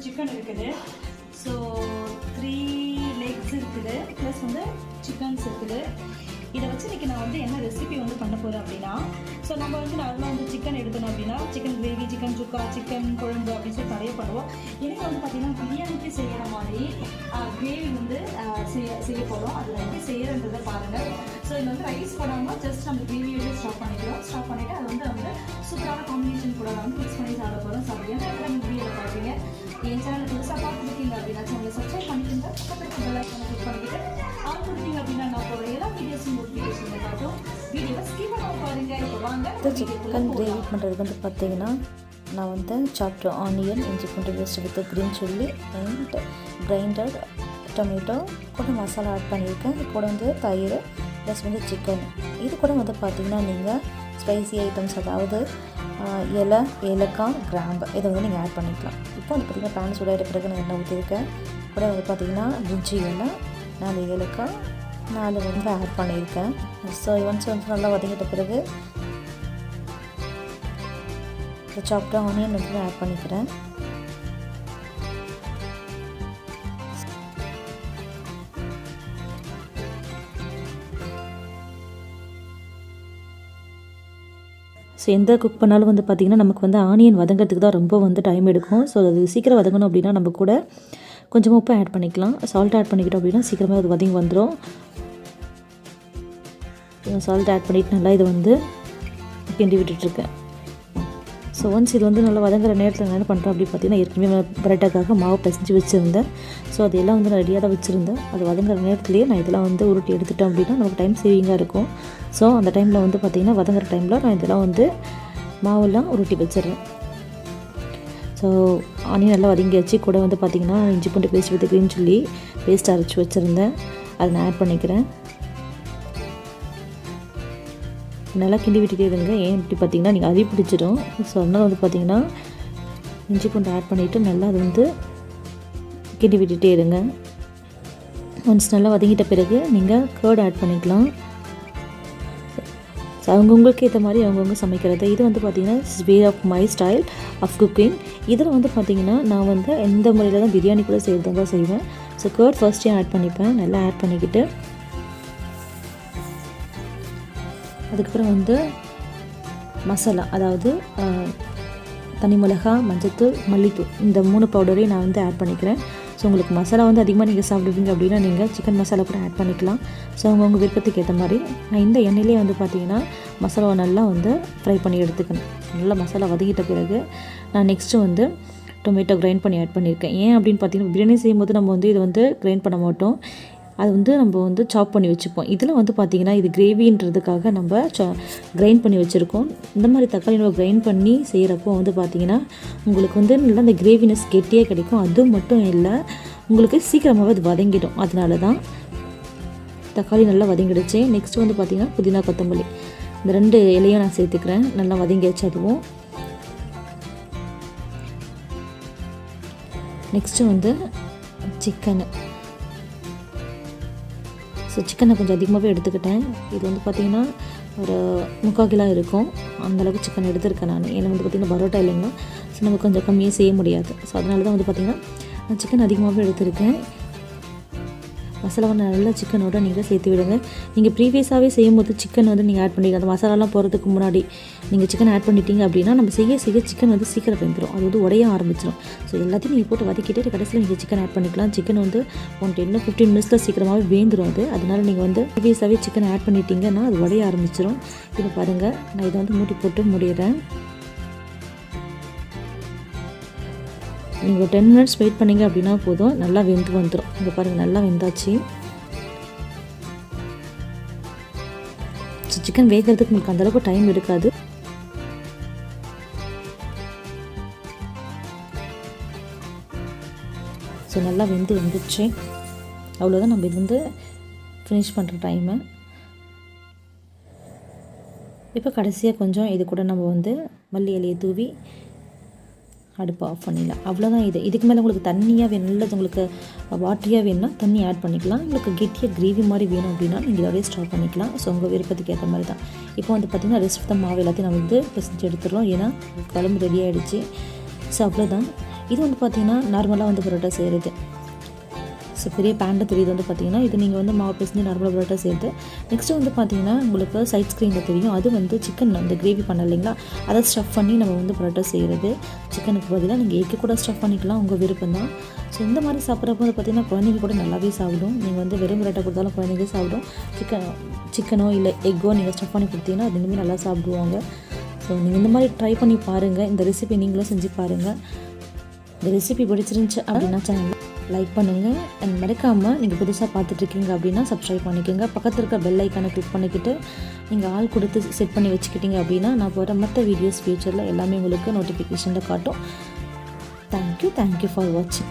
Chicken இருக்குது. So 3 legs இருக்குது, plus வந்து சிக்கன்ஸ் இருக்குது. இதை வச்சு இன்றைக்கி நான் வந்து என்ன ரெசிபி வந்து பண்ண போகிறேன் அப்படின்னா, ஸோ நம்ம வந்து நார்மலாக வந்து சிக்கன் எடுக்கணும் அப்படின்னா சிக்கன் கிரேவி, சிக்கன் சுக்கா, சிக்கன் குழம்பு அப்படின்னு சொல்லி நிறைய பண்ணுவோம். எனக்கு வந்து பார்த்திங்கன்னா பிரியாணிக்கு செய்கிற மாதிரி கிரேவி வந்து செய்ய போகிறோம். அதில் எப்படி செய்கிறன்றதை பாருங்கள். ஸோ இது வந்து ரைஸ் பண்ணாமல் ஜஸ்ட் நம்ம கிரேவியோட ஸ்டாப் பண்ணிவிட்டு அதை வந்து சூப்பரான காம்பினேஷன் கூட வந்து மிக்ஸ் பண்ணி சாப்பிட போகிறோம். ஸோ அப்படி எந்த இடத்துல வீடியோவில் பார்ப்பீங்க. என் சேனல் புதுசாக பார்த்துருக்கீங்க அப்படின்னா சேனலை சப்ஸ்கிரைப் பண்ணிட்டு பக்கத்துக்கு பெல் ஐக்கானை கிளிக் பண்ணிக்கிட்டு ஆன் கொடுத்தீங்க அப்படின்னா நான் போகிற எல்லா வீடியோஸும் நோட்டிஃபிகேஷனில் காட்டும். வீடியோவை ஸ்கிப் பண்ணாமல் பாருங்க. இப்போ வாங்க சிக்கன் கிரேவி பண்ணுறதுக்கு வந்து பார்த்தீங்கன்னா, நான் வந்து சாப்டர் ஆனியன், இஞ்சி பூண்டு paste with green chilli and grinded tomato கூட மசாலா ஆட் பண்ணியிருக்கேன். கூட வந்து தயிர் ப்ளஸ் வந்து சிக்கன். இது கூட வந்து பார்த்திங்கன்னா நீங்கள் ஸ்பைசி ஐட்டம்ஸ், அதாவது இலை, ஏலக்காய், கிராம்பு இதை வந்து நீங்கள் ஆட் பண்ணிக்கலாம். இப்போ வந்து பார்த்திங்கன்னா பேன் சூடாகிட்ட பிறகு நான் எண்ணெய் ஊற்றிருக்கேன். கூட வந்து பார்த்திங்கன்னா பிரிஞ்சி இலை, 4 ஏலக்காய், 4 வந்து ஆட் பண்ணியிருக்கேன். ஸோ ஒன்ஸ் வந்து நல்லா வதங்கிட்ட பிறகு சாப்டர் ஆனியன் வந்து ஆட் பண்ணிக்கிறேன். ஸோ எந்த குக் பண்ணாலும் வந்து பார்த்திங்கன்னா நமக்கு வந்து ஆனியன் வதங்கிறதுக்கு தான் ரொம்ப வந்து டைம் எடுக்கும். ஸோ அது சீக்கிரம் வதங்கணும் அப்படின்னா நம்ம கூட கொஞ்சமாக உப்பு ஆட் பண்ணிக்கலாம். சால்ட் ஆட் பண்ணிக்கிட்டோம் அப்படின்னா சீக்கிரமாக அது வதங்கி வந்துடும். சால்ட் ஆட் பண்ணிவிட்டு நல்லா இதை வந்து கிண்டி விட்டுட்ருக்கேன். ஸோ ஒன்ஸ் இது வந்து நல்லா வதங்குற நேரத்தில் நான் என்ன பண்ணுறேன் அப்படி பார்த்தீங்கன்னா, ஏற்கனவே பரோட்டாக்காக மாவு பிசைஞ்சு வச்சுருந்தேன். ஸோ அதெல்லாம் வந்து நான் ரெடியாக தான் வச்சுருந்தேன். அது வதங்குற நேரத்துலேயே நான் இதெல்லாம் வந்து உருட்டி எடுத்துட்டேன் அப்படின்னா நமக்கு டைம் சேவிங்காக இருக்கும். ஸோ அந்த டைமில் வந்து பார்த்திங்கன்னா வதங்குற டைமில் நான் இதெல்லாம் வந்து மாவெல்லாம் உருட்டி வச்சிடுறேன். ஸோ ஆனியன் நல்லா வதங்கியாச்சு. கூட வந்து பார்த்திங்கன்னா இஞ்சி பூண்டு paste with green chilli paste அரைச்சி வச்சுருந்தேன். அதை நான் ஆட் பண்ணிக்கிறேன். நல்லா கிண்டி விட்டுட்டே இருங்க. ஏன் இப்படி பார்த்திங்கன்னா நீங்கள் அரி பிடிச்சிடும். ஸோ அதனால் வந்து பார்த்திங்கன்னா இஞ்சி பூண்டு ஆட் பண்ணிவிட்டு நல்லா அது வந்து கிண்டி விட்டுட்டே இருங்க. ஒன்ஸ் நல்லா வதங்கிட்ட பிறகு நீங்கள் கர்ட் ஆட் பண்ணிக்கலாம். ஸோ அவங்கவுங்களுக்கு ஏற்ற மாதிரி அவங்கவுங்க சமைக்கிறது. இது வந்து பார்த்திங்கன்னா way of my style of cooking. இதில் வந்து பார்த்திங்கன்னா நான் வந்து எந்த முறையில் தான் பிரியாணி கூட செய்கிறது தான் செய்வேன். ஸோ கர்ட் ஃபர்ஸ்ட்டே ஆட் பண்ணிப்பேன். நல்லா ஆட் பண்ணிக்கிட்டு அதுக்கப்புறம் வந்து மசாலா, அதாவது தனி மிளகா, மஞ்சத்தூள், மல்லித்தூள், இந்த 3 பவுடரையும் நான் வந்து ஆட் பண்ணிக்கிறேன். ஸோ உங்களுக்கு மசாலா வந்து அதிகமாக நீங்கள் சாப்பிடுவீங்க அப்படின்னா நீங்கள் சிக்கன் மசாலா கூட ஆட் பண்ணிக்கலாம். ஸோ அவங்கவுங்க விருப்பத்துக்கு ஏற்ற மாதிரி நான் இந்த எண்ணெயிலே வந்து பார்த்திங்கன்னா மசாலாவை நல்லா வந்து ஃப்ரை பண்ணி எடுத்துக்கணும். நல்லா மசாலா வதக்கிட்ட பிறகு நான் நெக்ஸ்ட்டு வந்து டொமேட்டோ கிரைண்ட் பண்ணி ஆட் பண்ணியிருக்கேன். ஏன் அப்படின்னு பார்த்தீங்கன்னா பிரியாணி செய்யும்போது நம்ம வந்து இதை வந்து கிரைண்ட் பண்ண மாட்டோம். அது வந்து நம்ம வந்து சாப் பண்ணி வச்சுப்போம். இதில் வந்து பார்த்திங்கன்னா இது கிரேவின்றதுக்காக நம்ம கிரைண்ட் பண்ணி வச்சுருக்கோம். இந்த மாதிரி தக்காளி நம்ம கிரைண்ட் பண்ணி செய்கிறப்போ வந்து பார்த்திங்கன்னா உங்களுக்கு வந்து நல்லா அந்த கிரேவினஸ் கெட்டியாக கிடைக்கும். அது மட்டும் இல்லை, உங்களுக்கு சீக்கிரமாகவே அது வதங்கிடும். அதனால தான் தக்காளி நல்லா வதங்கிடுச்சு. நெக்ஸ்ட்டு வந்து பார்த்திங்கன்னா புதினா, கொத்தமல்லி இந்த 2 இலையும் நான் சேர்த்துக்கிறேன். நல்லா வதங்கியாச்சு அதுவும். நெக்ஸ்ட்டு வந்து சிக்கனு. ஸோ சிக்கனை கொஞ்சம் அதிகமாகவே எடுத்துக்கிட்டேன். இது வந்து பார்த்திங்கன்னா ஒரு 3/4 கிலோ இருக்கும். அந்தளவுக்கு சிக்கன் எடுத்துருக்கேன் நான். ஏன்னா வந்து பார்த்திங்கன்னா பரோட்டா இல்லைங்களா, ஸோ நம்ம கொஞ்சம் கம்மியாக செய்ய முடியாது. ஸோ அதனால தான் வந்து பார்த்திங்கன்னா நான் சிக்கன் அதிகமாகவே எடுத்துருக்கேன். மசாலாவை நல்லா சிக்கனோட நீங்கள் சேர்த்து விடுங்க. நீங்கள் ப்ரீவியஸாகவே செய்யும்போது சிக்கன் வந்து நீங்கள் ஆட் பண்ணிங்க. அந்த மசாலாலாம் போகிறதுக்கு முன்னாடி நீங்கள் சிக்கன் ஆட் பண்ணிட்டீங்க அப்படின்னா நம்ம செய்ய சிக்கன் வந்து சீக்கிரம் வெந்துடும். அது வந்து உடைய ஆரம்பிச்சிடும். ஸோ எல்லாத்தையும் நீங்கள் போட்டு வதக்கிட்டு கடைசியில் நீங்கள் சிக்கன் ஆட் பண்ணிக்கலாம். சிக்கன் வந்து 10-15 மினிட்ஸில் சீக்கிரமாகவே வேந்துடும் அது. அதனால் நீங்கள் வந்து ப்ரீவியஸாகவே சிக்கன் ஆட் பண்ணிட்டீங்கன்னா அது உடைய ஆரம்பிச்சிடும். இப்போ பாருங்கள், நான் இதை வந்து மூடி போட்டு முடிகிறேன். நீங்கள் 10 மினிட்ஸ் வெயிட் பண்ணிங்க அப்படின்னா போதும், நல்லா வெந்து வந்துடும். இங்கே பாருங்கள், நல்லா வெந்தாச்சு. ஸோ சிக்கன் வேகிறதுக்கு உங்களுக்கு அந்தளவுக்கு டைம் எடுக்காது. ஸோ நல்லா வந்துச்சு. அவ்வளோதான், நம்ம இது வந்து ஃபினிஷ் பண்ணுற டைமு. இப்போ கடைசியாக கொஞ்சம் இது கூட நம்ம வந்து மல்லி இலையை தூவி அடுப்பு ஆஃப் பண்ணிடலாம். அவ்வளோதான். இதுக்கு மேலே உங்களுக்கு தண்ணியாக வேணும், இல்லை உங்களுக்கு வாட்டரியாக வேணும்னா தண்ணி ஆட் பண்ணிக்கலாம். உங்களுக்கு கெட்டியாக கிரேவி மாதிரி வேணும் அப்படின்னா நீங்கள் இதோடய ஸ்டாப் பண்ணிக்கலாம். ஸோ உங்கள் விருப்பத்துக்கு ஏற்ற மாதிரி தான். இப்போ வந்து பார்த்திங்கன்னா ரெஸ்ட் ஆஃப் த மாவு எல்லாத்தையும் நம்ம வந்து பிசைஞ்சு எடுத்துடுறோம். ஏன்னா குழம்பு ரெடி ஆகிடுச்சு. ஸோ அவ்வளோதான். இது வந்து பார்த்திங்கன்னா நார்மலாக வந்து பரோட்டா செய்கிறது. ஸோ பெரிய பேனில் தெரியுது வந்து பார்த்திங்கன்னா இது நீங்கள் வந்து மாவு பிசைஞ்சு நார்மலாக பரோட்டா சேர்த்து. நெக்ஸ்ட்டு வந்து பார்த்திங்கன்னா உங்களுக்கு சைட் ஸ்க்ரீனில் தெரியும், அது வந்து சிக்கன் அந்த கிரேவி பண்ண இல்லைங்களா, அதை ஸ்டஃப் பண்ணி நம்ம வந்து பரோட்டா செய்கிறது. சிக்கனுக்கு பதிலாக நீங்கள் எக்கு கூட ஸ்டஃப் பண்ணிக்கலாம், உங்கள் விருப்பம் தான். ஸோ இந்த மாதிரி சாப்பிட்றப்போ வந்து பார்த்திங்கன்னா குழந்தைங்க கூட நல்லாவே சாப்பிடும். நீங்கள் வந்து வெறும் பரோட்டா கொடுத்தாலும் குழந்தைங்க சாப்பிடும். சிக்கனோ இல்லை எக்கோ நீங்கள் ஸ்டஃப் பண்ணி கொடுத்தீங்கன்னா அது இன்னுமே நல்லா சாப்பிடுவாங்க. ஸோ நீங்கள் இந்த மாதிரி ட்ரை பண்ணி பாருங்கள். இந்த ரெசிபி நீங்களும் செஞ்சு பாருங்கள். இந்த ரெசிபி பிடிச்சிருந்துச்சு அப்படின்னா சேனல் லைக் பண்ணுங்கள். அண்ட் மறக்காமல் நீங்கள் புதுசாக பார்த்துட்ருக்கீங்க அப்படின்னா சப்ஸ்கிரைப் பண்ணிக்கோங்க. பக்கத்தில் இருக்க பெல் ஐக்கானை கிளிக் பண்ணிக்கிட்டு நீங்கள் ஆள் கொடுத்து செட் பண்ணி வச்சுக்கிட்டீங்க அப்படின்னா நான் போகிற மற்ற வீடியோஸ் ஃபியூச்சரில் எல்லாமே உங்களுக்கு நோட்டிஃபிகேஷனில் காட்டும். தேங்க்யூ ஃபார் வாட்சிங்.